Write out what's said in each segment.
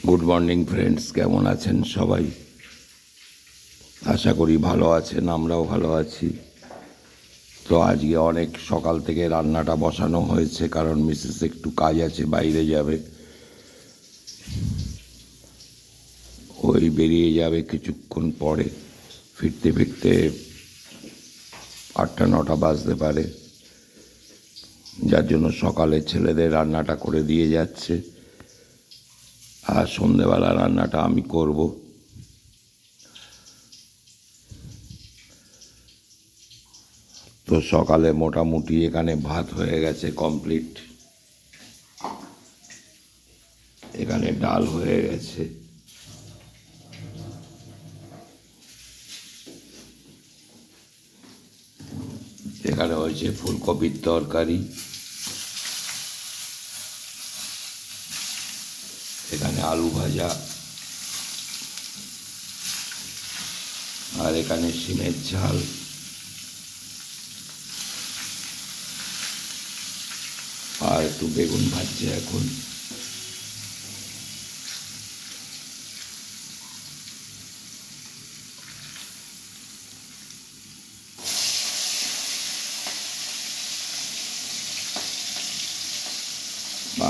Good morning friends, কেমন আছেন সবাই? আশা করি ভালো আছেন, আমরাও ভালো আছি। তো আজকে অনেক সকাল থেকে রান্নাটা বসানো হয়েছে, কারণ মিসেস একটু কাজ আছে, বাইরে যাবে। ওই বেরিয়ে যাবে কিছুক্ষণ পরে, ফিরতে ফিরতে 8টা-9টা বাজতে পারে, যার জন্য সকালে ছেলেদের রান্নাটা করে দিয়ে যাচ্ছে, আর সন্ধেবেলা রান্নাটা আমি করব। তো সকালে মোটামুটি এখানে ভাত হয়ে গেছে কমপ্লিট, এখানে ডাল হয়ে গেছে, এখানে হয়েছে ফুলকপির তরকারি, এখানে আলু ভাজা, আর এখানে শিমের ঝাল, আর একটু বেগুন ভাজছে এখন।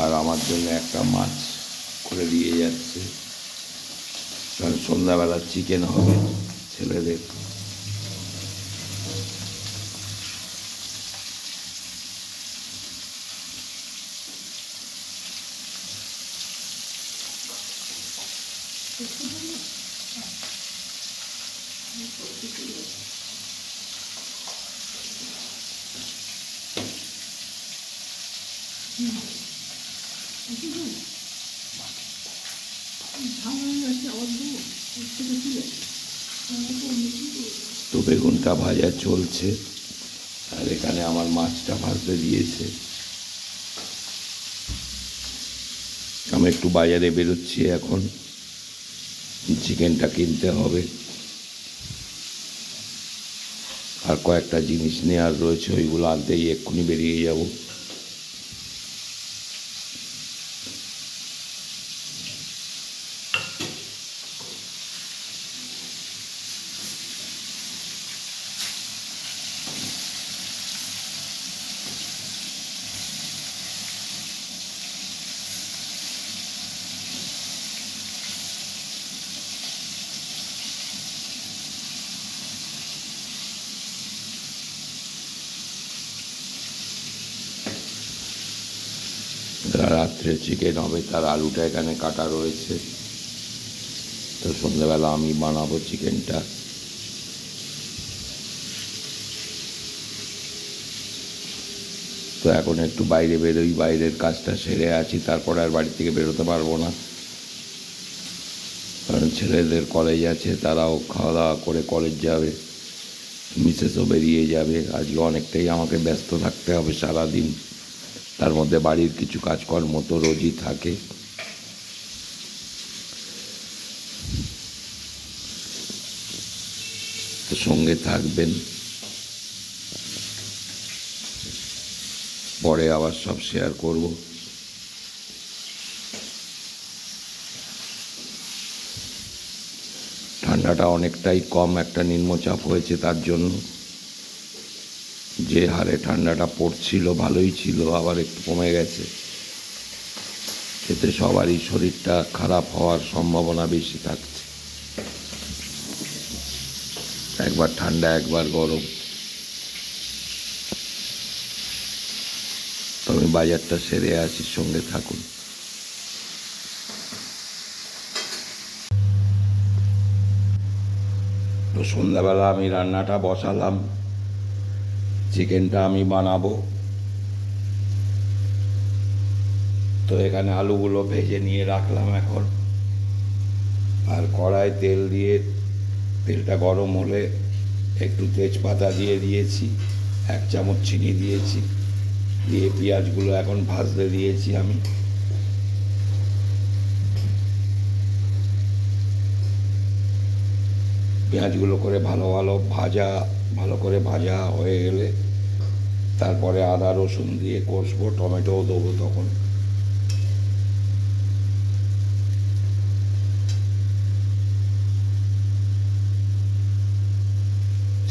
আর আমার জন্য একটা মাছ করে দিয়ে যাচ্ছে, কারণ সন্ধ্যাবেলা চিকেন হবে ছেলেদের। তো বেগুনটা ভাজা চলছে, আর এখানে আমার মাছটা ভাজতে দিয়েছে। আমি একটু বাজারে বেরোচ্ছি এখন, চিকেনটা কিনতে হবে, আর কয়েকটা জিনিস নেওয়ার রয়েছে, ওইগুলো আনতেই এক্ষুনি বেরিয়ে যাব। রাত্রে চিকেন হবে, তার আলুটা এখানে কাটা রয়েছে। তো সন্ধ্যাবেলা আমি বানাবো চিকেনটা। তো এখন একটু বাইরে বেরোই, বাইরের কাজটা সেরে আছি, তারপরে আর বাড়ি থেকে বেরোতে পারবো না, কারণ ছেলেদের কলেজ আছে, তারাও খাওয়া দাওয়া করে কলেজ যাবে, মিসেসও বেরিয়ে যাবে। আজকে অনেকটাই আমাকে ব্যস্ত থাকতে হবে সারাদিন, তার মধ্যে বাড়ির কিছু কাজকর্ম তো রোজই থাকে। তো সঙ্গে থাকবেন, পরে আবার সব শেয়ার করব। ঠান্ডাটা অনেকটাই কম, একটা নিম্নচাপ হয়েছে, তার জন্য যে হারে ঠান্ডাটা পড়ছিল ভালোই ছিল, আবার একটু কমে গেছে, এতে সবারই শরীরটা খারাপ হওয়ার সম্ভাবনা বেশি থাকছে। একবার ঠান্ডা একবার গরম। তো আমি বাজারটা সেরে আসি, সঙ্গে থাকুন। তো সন্ধ্যাবেলা আমি রান্নাটা বসালাম, চিকেনটা আমি বানাবো। তো এখানে আলুগুলো ভেজে নিয়ে রাখলাম এখন, আর কড়ায় তেল দিয়ে, তেলটা গরম হলে একটু তেজপাতা দিয়ে দিয়েছি, 1 চামচ চিনি দিয়েছি, দিয়ে পেঁয়াজগুলো এখন ভাজতে দিয়েছি আমি। পেঁয়াজগুলো করে ভালো করে ভাজা হয়ে গেলে তারপরে আদা রসুন দিয়ে কষবো, টমেটোও দেবো তখন।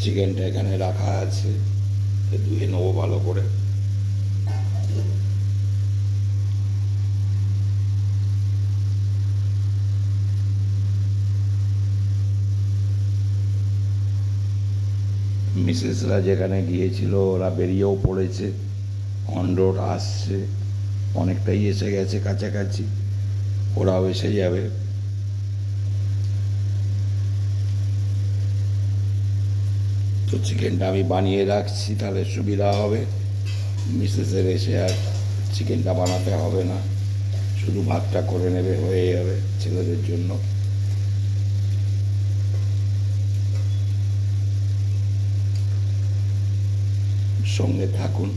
চিকেনটা এখানে রাখা আছে, ধুয়ে নেবো ভালো করে। মিসেসরা যেখানে গিয়েছিল ওরা বেরিয়েও পড়েছে, অন রোড আসছে, অনেকটাই এসে গেছে কাছাকাছি, ওরাও এসে যাবে। তো চিকেনটা আমি বানিয়ে রাখছি, তাহলে সুবিধা হবে, মিসেসের এসে আর চিকেনটা বানাতে হবে না, শুধু ভাতটা করে নেবে, হয়ে যাবে ছেলেদের জন্য। সঙ্গে থাকুন।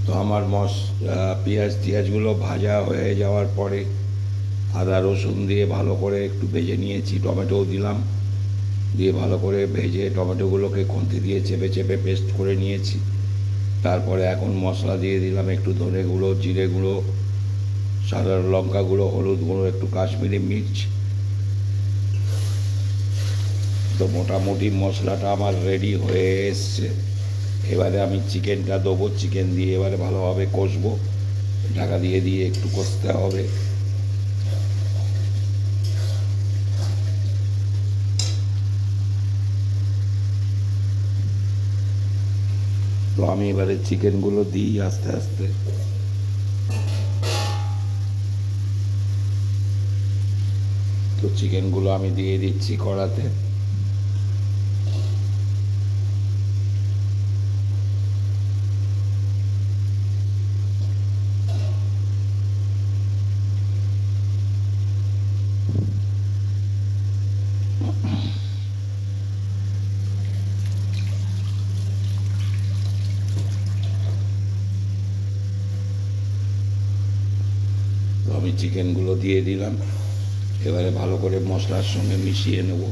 তো আমার পেঁয়াজ টিয়াজগুলো ভাজা হয়ে যাওয়ার পরে আদা রসুন দিয়ে ভালো করে একটু ভেজে নিয়েছি, টমেটোও দিলাম, দিয়ে ভালো করে ভেজে টমেটোগুলোকে খুন্তি দিয়ে চেপে চেপে পেস্ট করে নিয়েছি। তারপরে এখন মশলা দিয়ে দিলাম একটু ধনে গুঁড়ো, জিরে গুঁড়ো, সাদা লঙ্কা গুঁড়ো, হলুদ গুঁড়ো, একটু কাশ্মীরি মির্চ। তো মোটামুটি মশলাটা আমার রেডি হয়ে এসছে। এবারে আমি চিকেনটা দেবো, চিকেন দিয়ে এবারে ভালোভাবে কষবো, ঢাকা দিয়ে দিয়ে একটু কষতে হবে। তো আমি এবারে চিকেনগুলো দিই আস্তে আস্তে। তো চিকেনগুলো আমি দিয়ে দিচ্ছি কড়াতে। তো আমি চিকেনগুলো দিয়ে দিলাম, এবারে ভালো করে মশলার সঙ্গে মিশিয়ে নেব।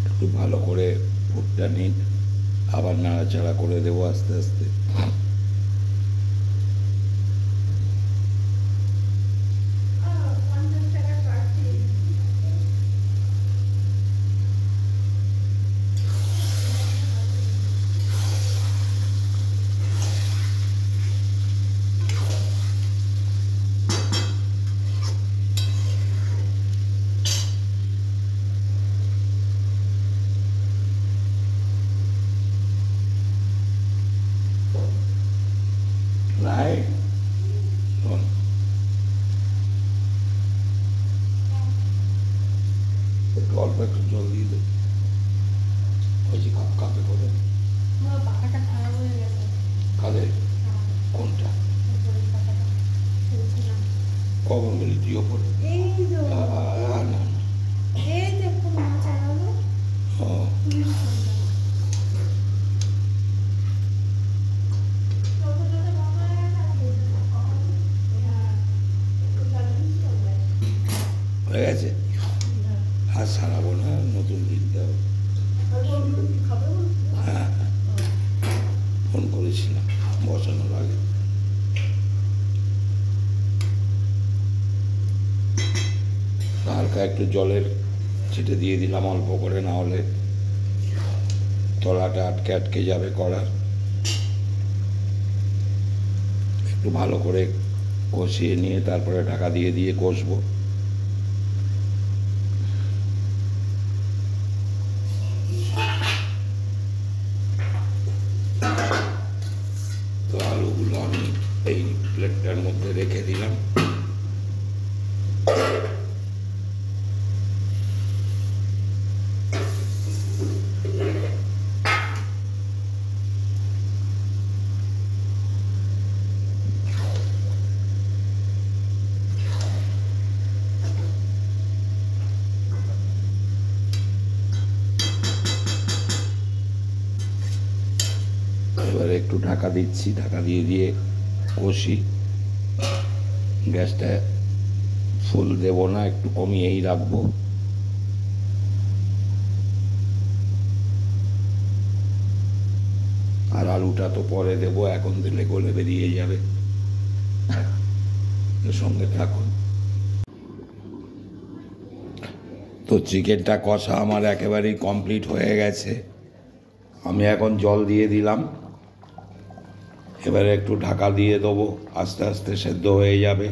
একটু ভালো করে ফুটটা নিন, আবার নাড়াচাড়া করে দেবো আস্তে আস্তে। রাইট, শোন, একটু অল্প একটু জল দিয়ে দেবো, ওই যে কাপে করে। কাদের? কোনটা? কখন বলি তুই ওপরে? না, হয়ে গেছে, হাত সারাবো না, নতুন কিনতে হবে। হ্যাঁ, ফোন করেছিলাম বসানোর আগে। হালকা একটু জলের ছিটে দিয়ে দিলাম অল্প করে, না হলে তলাটা আটকে আটকে যাবে কড়ার। একটু ভালো করে কষিয়ে নিয়ে তারপরে ঢাকা দিয়ে দিয়ে কষবো। তো আলুগুলো আমি এই প্লেটটার মধ্যে রেখে দিলাম। একটু ঢাকা দিচ্ছি, ঢাকা দিয়ে কষি। গ্যাসটা ফুল দেব না, একটু কমিয়েই রাখবো। আর আলুটা তো পরে দেবো, এখন দিলে গলে বেরিয়ে যাবে। সঙ্গে থাকুন। তো চিকেনটা কষা আমার একেবারেই কমপ্লিট হয়ে গেছে। আমি এখন জল দিয়ে দিলাম, এবারে একটু ঢাকা দিয়ে দেবো, আস্তে আস্তে সেদ্ধ হয়ে যাবে।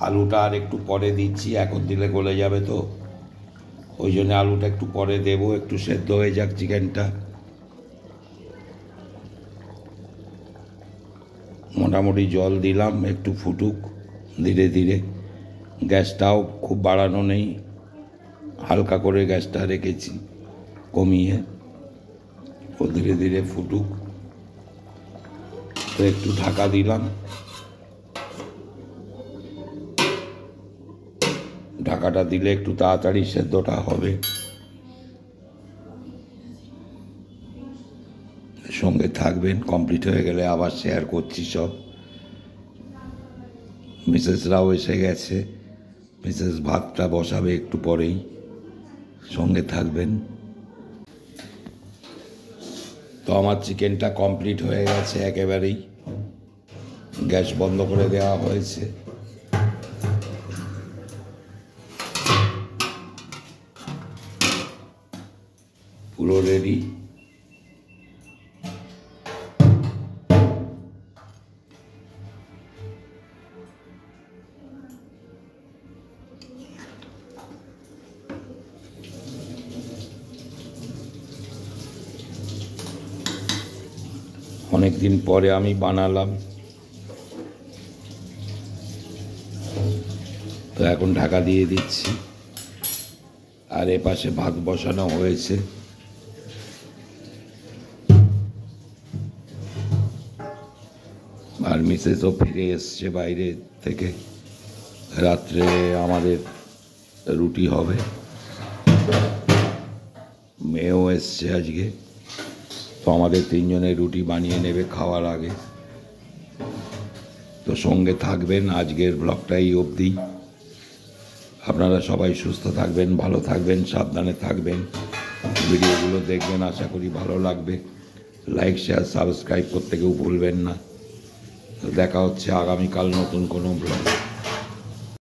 আলুটা আর একটু পরে দিচ্ছি, এখন দিলে গলে যাবে, তো ওই জন্য আলুটা একটু পরে দেবো, একটু সেদ্ধ হয়ে যাক চিকেনটা। মোটামুটি জল দিলাম, একটু ফুটুক ধীরে ধীরে। গ্যাসটাও খুব বাড়ানো নেই, হালকা করে গ্যাসটা রেখেছি কমিয়ে। ও ধীরে ধীরে ফুটুক, তো একটু ঢাকা দিলাম। ঢাকাটা দিলে একটু তাড়াতাড়ি সেদ্ধটা হবে। সঙ্গে থাকবেন, কমপ্লিট হয়ে গেলে আবার শেয়ার করছি সব। মিসেসরাও এসে গেছে, মিসেস ভাতটা বসাবে একটু পরেই, সঙ্গে থাকবেন। তো আমার চিকেনটা কমপ্লিট হয়ে গেছে একেবারেই, গ্যাস বন্ধ করে দেওয়া হয়েছে। পুরো রেডি। অনেক দিন পরে আমি বানালাম, তো এখন ঢাকা দিয়ে দিচ্ছি। আর এপাশে ভাত বসানো হয়েছে। আর মিসেসও ফিরে এসছে বাইরে থেকে, রাত্রে আমাদের রুটি হবে। মেয়েও এসছে আজকে, তো আমাদের তিনজনের রুটি বানিয়ে নেবে খাওয়ার আগে। তো সঙ্গে থাকবেন, আজকের ব্লগটা এই অবধি। আপনারা সবাই সুস্থ থাকবেন, ভালো থাকবেন, সাবধানে থাকবেন। ভিডিওগুলো দেখবেন, আশা করি ভালো লাগবে। লাইক, শেয়ার, সাবস্ক্রাইব করতে কেউ ভুলবেন না। তো দেখা হচ্ছে আগামীকাল নতুন কোনো ব্লগ।